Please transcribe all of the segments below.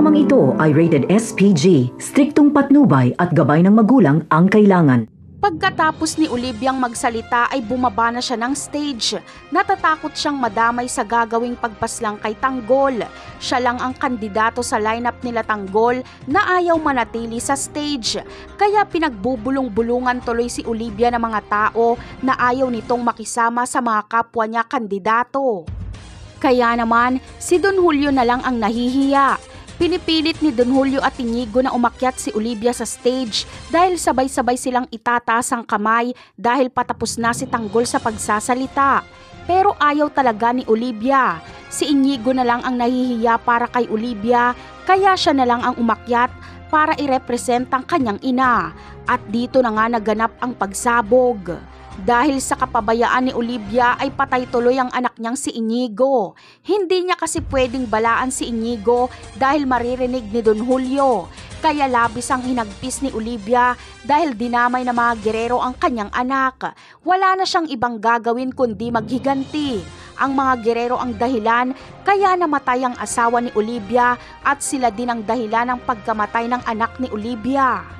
Programang ito ay rated SPG, striktong patnubay at gabay ng magulang ang kailangan. Pagkatapos ni Oliviang magsalita ay bumaba na siya ng stage. Natatakot siyang madamay sa gagawing pagpaslang kay Tanggol. Siya lang ang kandidato sa lineup nila Tanggol na ayaw manatili sa stage. Kaya pinagbubulong-bulungan tuloy si Olivia ng mga tao na ayaw nitong makisama sa mga kapwa niya kandidato. Kaya naman, si Don Julio na lang ang nahihiya. Pinipilit ni Don Julio at Inigo na umakyat si Olivia sa stage dahil sabay-sabay silang itataas ang kamay dahil patapos na si Tanggol sa pagsasalita. Pero ayaw talaga ni Olivia. Si Inigo na lang ang nahihiya para kay Olivia, kaya siya na lang ang umakyat para i-represent ang kanyang ina. At dito na nga naganap ang pagsabog. Dahil sa kapabayaan ni Olivia ay patay tuloy ang anak niyang si Inigo. Hindi niya kasi pwedeng balaan si Inigo dahil maririnig ni Don Julio. Kaya labis ang hinagpis ni Olivia dahil dinamay ng mga gerero ang kanyang anak. Wala na siyang ibang gagawin kundi maghiganti. Ang mga gerero ang dahilan kaya namatay ang asawa ni Olivia at sila din ang dahilan ng pagkamatay ng anak ni Olivia.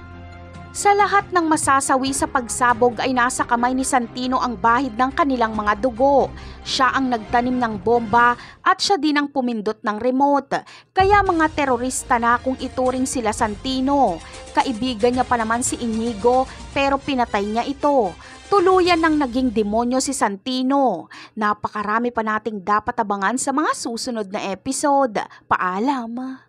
Sa lahat ng masasawi sa pagsabog ay nasa kamay ni Santino ang bahid ng kanilang mga dugo. Siya ang nagtanim ng bomba at siya din ang pumindot ng remote. Kaya mga terorista na kung ituring sila Santino. Kaibigan niya pa naman si Inigo pero pinatay niya ito. Tuluyan ng naging demonyo si Santino. Napakarami pa nating dapat abangan sa mga susunod na episode. Paalam!